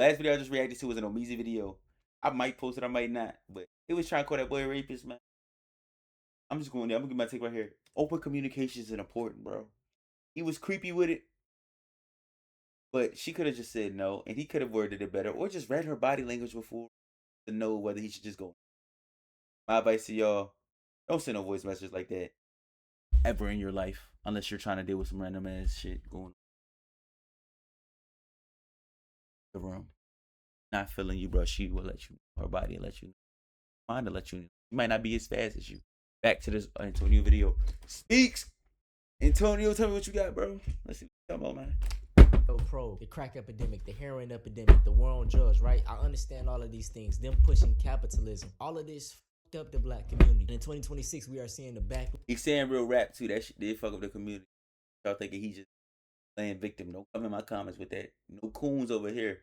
Last video I just reacted to was an Omeezy video. I might post it, I might not, but it was trying to call that boy a rapist, man. I'm just going there. I'm gonna get my take right here. Open communication is important, bro. He was creepy with it, but she could have just said no, and he could have worded it better, or just read her body language before to know whether he should just go. My advice to y'all: don't send no voice messages like that ever in your life, unless you're trying to deal with some random ass shit going on in the room. Not feeling you, bro. She will let you know. Her body will let you know. Mind to let you know. You might not be as fast as you. Back to this Antonio video. Speaks. Antonio, tell me what you got, bro. Let's see what you're talking about, man. Pro, the crack epidemic, the heroin epidemic, the war on drugs, right? I understand all of these things, them pushing capitalism. All of this fucked up the black community. And in 2026, we are seeing the back. He's saying real rap, too. That shit did fuck up the community. Y'all thinking he just playing victim. Don't come in my comments with that. No coons over here.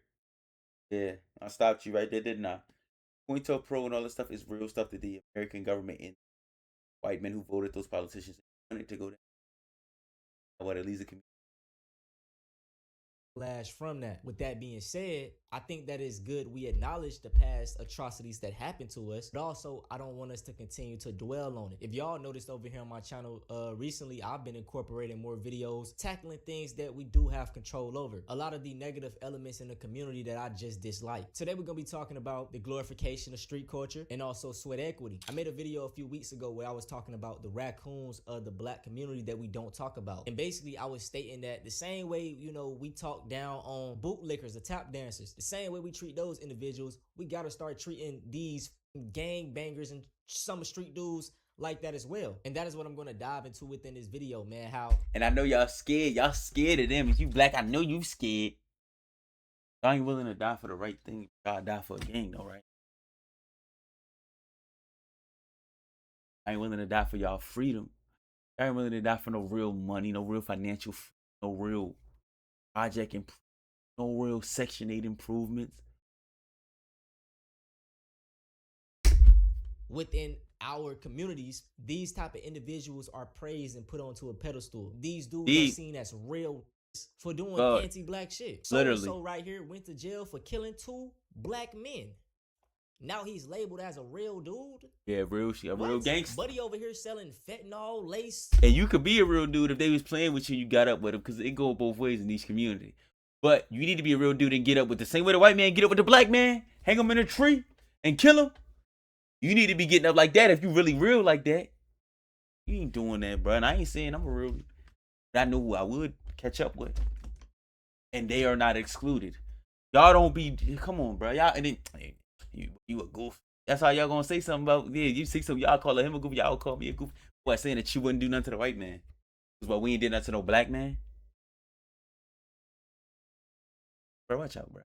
Yeah, I stopped you right there, didn't I? COINTELPRO and all this stuff is real stuff that the American government and white men who voted those politicians wanted to go down. What, at least the community. From that. With that being said, I think that it's good we acknowledge the past atrocities that happened to us, but also I don't want us to continue to dwell on it. If y'all noticed over here on my channel, recently I've been incorporating more videos tackling things that we do have control over. A lot of the negative elements in the community that I just dislike. Today we're gonna be talking about the glorification of street culture and also sweat equity. I made a video a few weeks ago where I was talking about the raccoons of the black community that we don't talk about. And basically I was stating that the same way, you know, we talk down on bootlickers, the tap dancers, the same way we treat those individuals, we gotta start treating these gang bangers and some street dudes like that as well. And that is what I'm gonna dive into within this video, man. How, and I know y'all scared of them. If you black, I know you scared. Y'all ain't willing to die for the right thing. Y'all die for a gang though, right? I ain't willing to die for y'all freedom. I ain't willing to die for no real money, no real financial, no real project, no real Section 8 improvements. within our communities, these type of individuals are praised and put onto a pedestal. These dudes are seen as real for doing anti-black shit. So right here went to jail for killing 2 black men. Now he's labeled as a real dude. Yeah, real gangster. Buddy over here selling fentanyl, lace. And you could be a real dude if they was playing with you. You got up with them because it go both ways in these communities. But you need to be a real dude and get up with the same way the white man get up with the black man, hang him in a tree and kill him. You need to be getting up like that if you really real like that. You ain't doing that, bro. And I ain't saying I'm a real. But I know who I would catch up with, and they are not excluded. Y'all don't be. Come on, bro. Y'all and then. You a goof. That's how y'all gonna say something about, yeah, you see something, y'all call him a goof, y'all call me a goof. What, saying that you wouldn't do nothing to the white man? But we ain't did nothing to no black man? Bro, watch out, bro.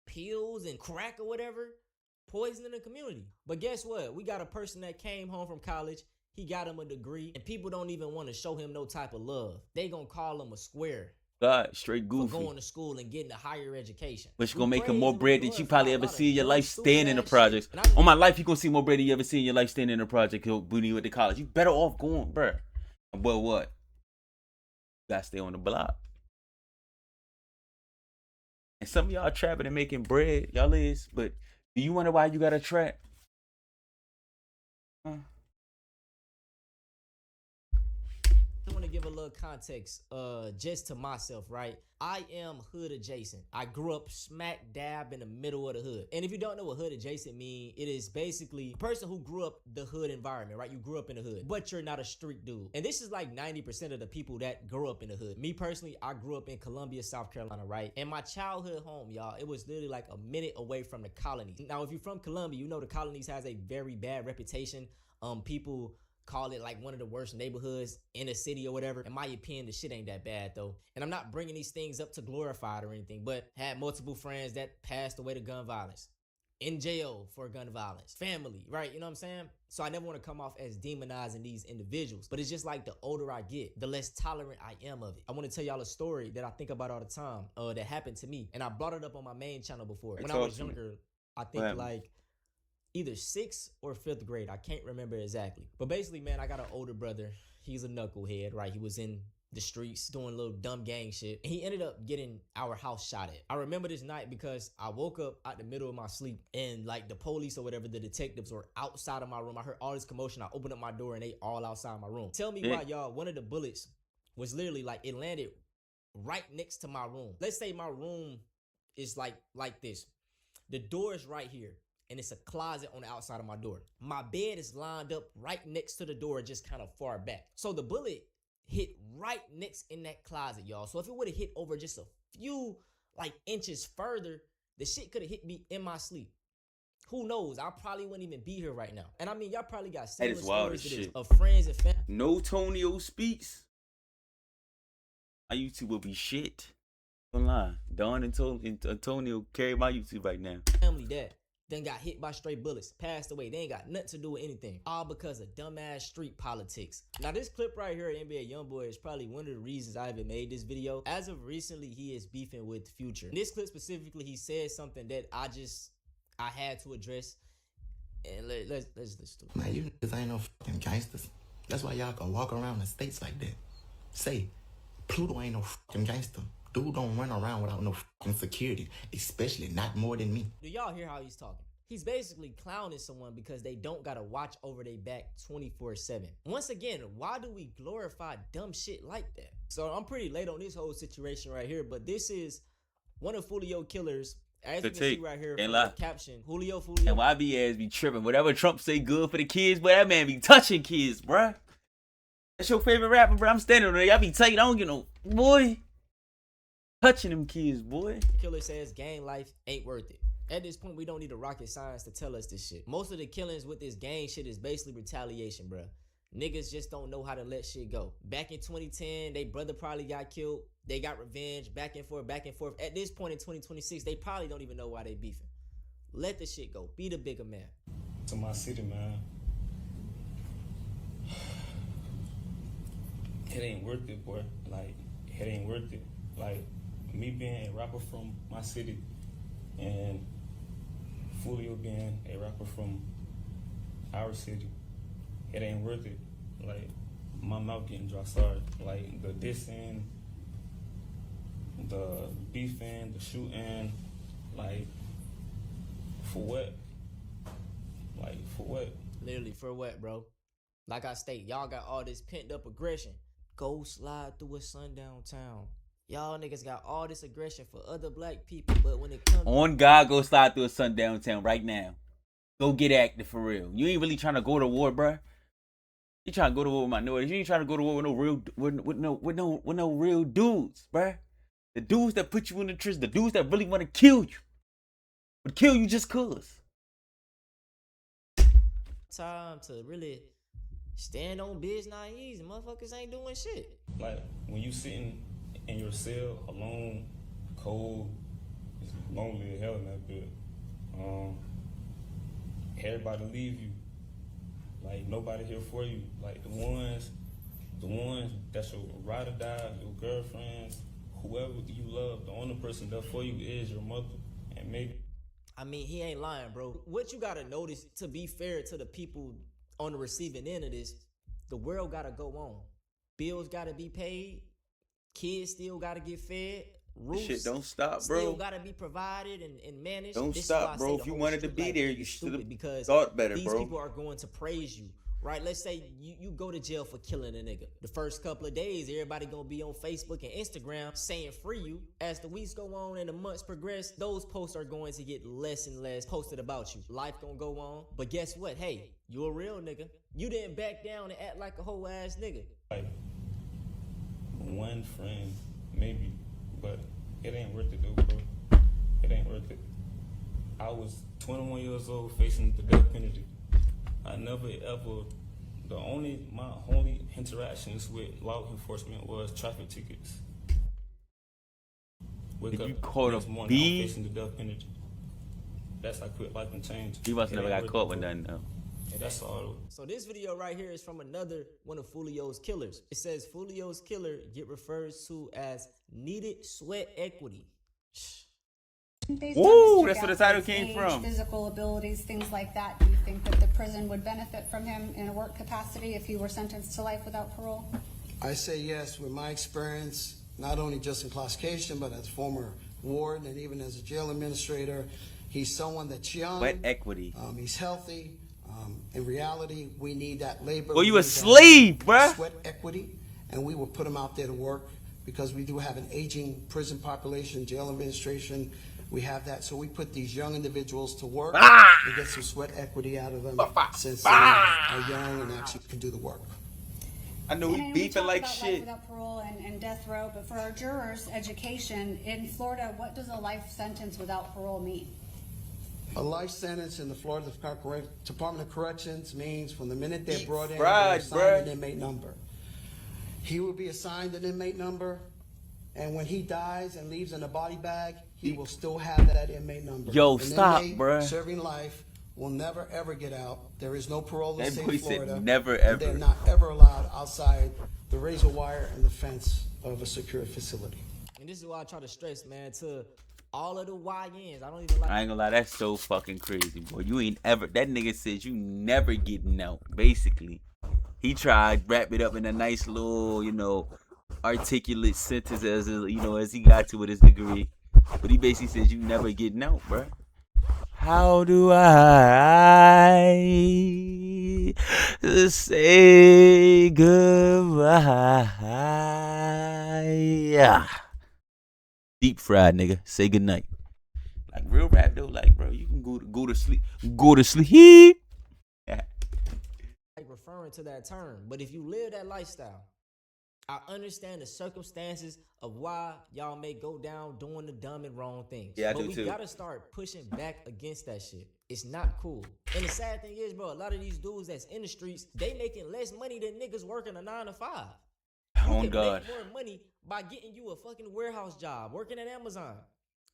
Pills and crack or whatever, poisoning the community. But guess what? We got a person that came home from college, he got him a degree, and people don't even want to show him no type of love. They gonna call him a square. God, straight goofy. For going to school and getting a higher education. But you gonna make him more bread than you probably ever see in your life staying in the projects. On my life, you gonna see more bread than you ever see in your life staying in the project when you went to college. You better off going, bro. But what? You gotta stay on the block. And some of y'all trapping and making bread. Y'all is. But do you wonder why you gotta trap? Huh? I want to give a little context just to myself, right? I am hood adjacent. I grew up smack dab in the middle of the hood. And if you don't know what hood adjacent mean, it is basically a person who grew up the hood environment, right? You grew up in the hood, but you're not a street dude. And this is like 90% of the people that grew up in the hood. Me personally, I grew up in Columbia, South Carolina, right? And my childhood home, y'all, it was literally like a minute away from the colonies. Now, if you're from Columbia, you know the colonies has a very bad reputation. People call it like one of the worst neighborhoods in a city or whatever. In my opinion, the shit ain't that bad though. And I'm not bringing these things up to glorify it or anything, but had multiple friends that passed away to gun violence, in jail for gun violence, family, right? You know what I'm saying? So I never want to come off as demonizing these individuals, but it's just like the older I get, the less tolerant I am of it. I want to tell y'all a story that I think about all the time that happened to me. And I brought it up on my main channel before. When I was younger, I think like either 6th or 5th grade. I can't remember exactly. But basically, man, I got an older brother. He's a knucklehead, right? He was in the streets, doing little dumb gang shit. And he ended up getting our house shot at. I remember this night because I woke up out the middle of my sleep and like the police or whatever, the detectives were outside of my room. I heard all this commotion. I opened up my door and they all outside my room. Tell me why, y'all, one of the bullets was literally like, it landed right next to my room. Let's say my room is like this. The door is right here. And it's a closet on the outside of my door. My bed is lined up right next to the door, just kind of far back. So the bullet hit right next in that closet, y'all. So if it would have hit over just a few like inches further, the shit could have hit me in my sleep. Who knows? I probably wouldn't even be here right now. And I mean, y'all probably got similar stories to this of friends and family. No Tonio speaks. My YouTube will be shit. Don't lie. Don and Antonio carry my YouTube right now. Family that then got hit by stray bullets, passed away. They ain't got nothing to do with anything. All because of dumbass street politics. Now this clip right here, NBA Youngboy, is probably one of the reasons I even made this video. As of recently, he is beefing with Future. In this clip specifically, he said something that I had to address. And let's listen to it. Man, you niggas ain't no fucking gangsters. That's why y'all can walk around the states like that. Say, Pluto ain't no fucking gangster. Dude don't run around without no fucking security, especially not more than me. Do y'all hear how he's talking? He's basically clowning someone because they don't gotta watch over their back 24/7. Once again, why do we glorify dumb shit like that? So I'm pretty late on this whole situation right here, but this is one of Julio Killer's. As you can see right here from the caption, Julio. And YB ass be tripping. Whatever Trump say good for the kids, but that man be touching kids, bruh. That's your favorite rapper, bro. I'm standing there. I be tight. I don't get no boy. Touching them kids, boy. Killer says gang life ain't worth it. At this point, we don't need a rocket science to tell us this shit. Most of the killings with this gang shit is basically retaliation, bruh. Niggas just don't know how to let shit go. Back in 2010, they brother probably got killed. They got revenge, back and forth, back and forth. At this point in 2026, they probably don't even know why they beefing. Let the shit go. Be the bigger man. To my city, man. It ain't worth it, boy. Like, it ain't worth it. Like, me being a rapper from my city and Fulio being a rapper from our city, it ain't worth it. Like, my mouth getting dry, sorry. Like, the dissing, the beefing, the shooting, like, for what? Like, for what? Literally, for what, bro? Like I state, y'all got all this pent up aggression. Go slide through a sundown town. Y'all niggas got all this aggression for other black people, but when it comes on God, go slide through a sundown town right now. Go get active for real. You ain't really trying to go to war, bruh. You trying to go to war with minorities. You ain't trying to go to war with no real with no real dudes, bruh. The dudes that put you in the trench, the dudes that really want to kill you, would kill you just cause. Time to really stand on biz not easy. Motherfuckers ain't doing shit. Like, when you sitting in your cell alone, cold, it's lonely as hell in that bed. Everybody leave you. Like, nobody here for you. Like, the ones that's your ride or die, your girlfriends, whoever you love, the only person there for you is your mother. And maybe. I mean, he ain't lying, bro. What you gotta notice, to be fair to the people on the receiving end of this, the world gotta go on. Bills gotta be paid. Kids still gotta get fed. Roofs shit don't stop, bro. Still gotta be provided and managed. Don't stop, bro. If you wanted to be there, you should have thought better, these bro. These people are going to praise you, right? Let's say you go to jail for killing a nigga. The first couple of days, everybody gonna be on Facebook and Instagram saying free you. As the weeks go on and the months progress, those posts are going to get less and less posted about you. Life gonna go on. But guess what? Hey, you a real nigga. You didn't back down and act like a whole ass nigga. Like, one friend, maybe, but it ain't worth it though, bro. It ain't worth it. I was 21 years old facing the death penalty. I never ever, my only interactions with law enforcement was traffic tickets. Did you caught a bee? Facing the death penalty. That's how quick life can change. He must never got caught with nothing though. That's all. So this video right here is from another one of Fulio's killers. It says Fulio's killer get referred to as needed sweat equity. Ooh, that's where the title came from. Physical abilities, things like that. Do you think that the prison would benefit from him in a work capacity if he were sentenced to life without parole? I say yes with my experience, not only just in classification, but as former warden and even as a jail administrator. He's someone that's young. Sweat equity. He's healthy. In reality, we need that labor. Well, you We a need that slave, bruh. Sweat equity, and we will put him out there to work because we do have an aging prison population, jail administration. We have that, so we put these young individuals to work. We get some sweat equity out of them since they are young and actually can do the work. I know And I we know we beefing talk like about shit. life without parole and death row, but for our jurors' education, in Florida, what does a life sentence without parole mean? A life sentence in the Florida Department of Corrections means from the minute they're Eat brought in, fried, they're assigned bruh. an inmate number. He will be assigned an inmate number, and when he dies and leaves in a body bag, he will still have that inmate number. Yo, An stop, inmate bruh. serving life will never ever get out. There is no parole in the That state boy of said Florida. never, and ever. They're not ever allowed outside the razor wire and the fence of a secure facility. And this is why I try to stress, man, to all of the YNs. I don't even like. I ain't gonna lie, that's so fucking crazy, boy. You ain't ever. That nigga says you never getting out. Basically, he tried wrap it up in a nice little, articulate sentence as as he got to with his degree. But he basically says you never getting out, bruh. How do I say goodbye? Deep fried, nigga. Say goodnight. Like real rap though, like bro, you can go to sleep. Go to sleep. Yeah. like referring to that term, but if you live that lifestyle, I understand the circumstances of why y'all may go down doing the dumb and wrong things. Yeah, I but do we too. gotta start pushing back against that shit. It's not cool. And the sad thing is, bro, a lot of these dudes that's in the streets, they making less money than niggas working a 9 to 5. You Oh can God. make more money by getting you a fucking warehouse job, working at Amazon.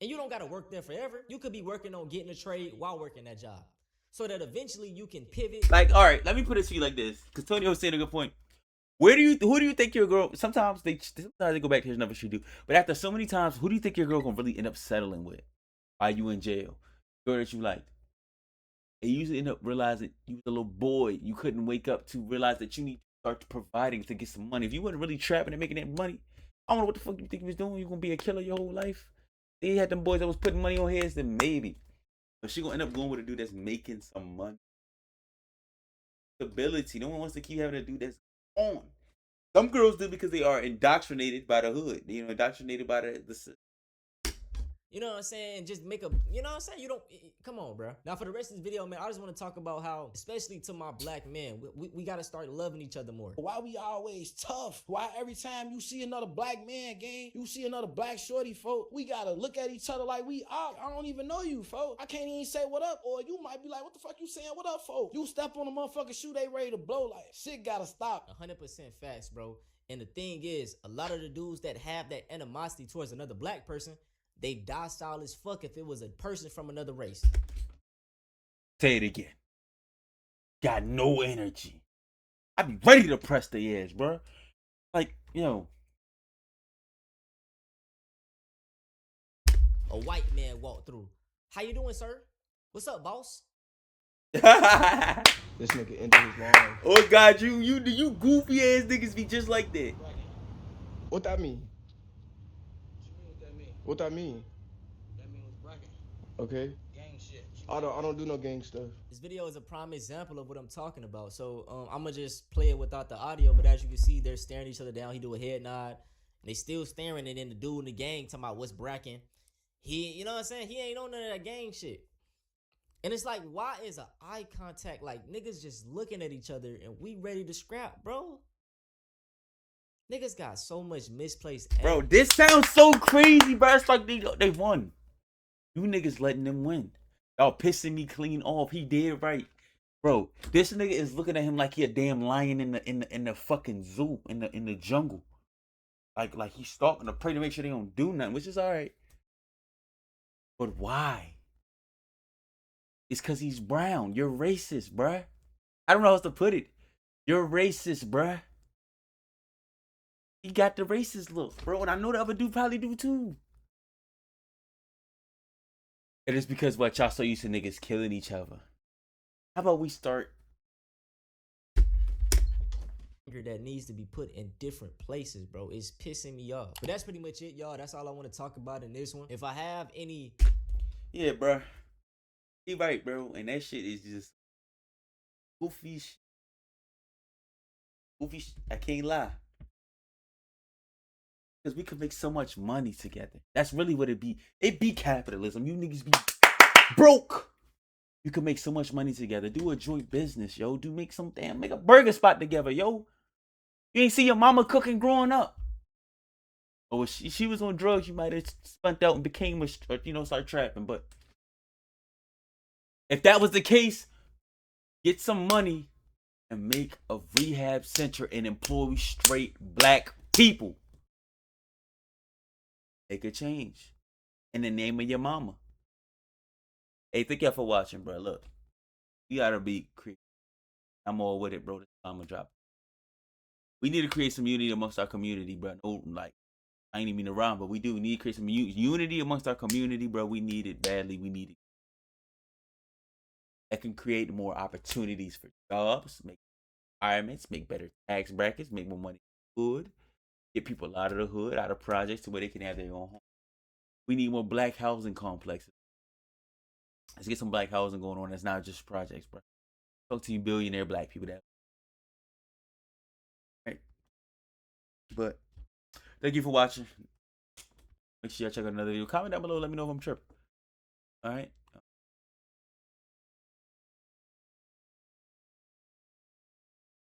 And you don't gotta work there forever. You could be working on getting a trade while working that job. So that eventually you can pivot. Like, all right, let me put it to you like this, because Tony was saying a good point. Who do you think your girl? Sometimes they go back to his number she do, but after so many times, who do you think your girl gonna really end up settling with? While you in jail, girl that you liked, and you usually end up realizing you was a little boy. You couldn't wake up to realize that you need to start providing to get some money. If you wasn't really trapping and making that money, I don't know what the fuck you think you was doing. You gonna be a killer your whole life? They had them boys that was putting money on heads, then maybe, but she gonna end up going with a dude that's making some money. Stability. No one wants to keep having a dude that's on. Some girls do because they are indoctrinated by the hood. Indoctrinated by the You know what I'm saying? Just make a, you know what I'm saying? You don't, come on, bro. Now, for the rest of this video, man, I just want to talk about how, especially to my black men, we got to start loving each other more. Why we always tough? Why every time you see another black man, gang, you see another black shorty, folk, we gotta look at each other like we are. I don't even know you, folk. I can't even say what up, or you might be like, what the fuck you saying what up, folk? You step on a motherfucking shoe, they ready to blow, like, shit gotta stop. 100% facts, bro. And the thing is, a lot of the dudes that have that animosity towards another black person, they docile as fuck if it was a person from another race. Say it again. Got no energy. I be ready to press the ass, bro. Like, A white man walked through. How you doing, sir? What's up, boss? Oh This nigga ended his life. God, you goofy ass niggas be just like that. What that mean? What that mean? That means bragging. Okay. Gang shit. I don't do no gang stuff. This video is a prime example of what I'm talking about. So I'm gonna just play it without the audio, but as you can see, they're staring each other down. He do a head nod, and they still staring, and then the dude in the gang talking about what's bracking. He, you know what I'm saying? He ain't on none of that gang shit. And it's like, why is a eye contact like niggas just looking at each other and we ready to scrap, bro? Niggas got so much misplaced. Bro, this sounds so crazy, bro. It's like they won. You niggas letting them win. Y'all pissing me clean off. He did right. Bro, this nigga is looking at him like he a damn lion in the fucking zoo, in the jungle. Like he's stalking the prey to make sure they don't do nothing, which is alright. But why? It's cause he's brown. You're racist, bruh. I don't know how else to put it. You're racist, bruh. He got the racist look, bro, and I know the other dude probably do too. It is because what y'all so used to niggas killing each other. How about we start that needs to be put in different places, bro. It's pissing me off. But that's pretty much it, y'all. That's all I want to talk about in this one. If I have any... Yeah, bro. He right, bro. And that shit is just goofy. I can't lie. Because we could make so much money together. That's really what it be. It be capitalism. You niggas be broke. You can make so much money together. Do a joint business, yo. Make a burger spot together, yo. You ain't see your mama cooking growing up. Or if she was on drugs, you might have spent out and became start trapping. But if that was the case, get some money and make a rehab center and employ straight black people. Make a change in the name of your mama. Hey, thank y'all for watching, bro. Look, you gotta be creative. I'm all with it, bro. This time I'm gonna drop. We need to create some unity amongst our community, bro. No, like, I ain't even mean to rhyme, but we do need to create some unity amongst our community, bro. We need it badly. We need it. That can create more opportunities for jobs, make environments, make better tax brackets, make more money in the hood, get people out of the hood, out of projects to where they can have their own home. We need more black housing complexes. Let's get some black housing going on. That's not just projects, bro. Talk to you billionaire black people that. Right. But thank you for watching. Make sure y'all check out another video. Comment down below. Let me know if I'm tripping. All right.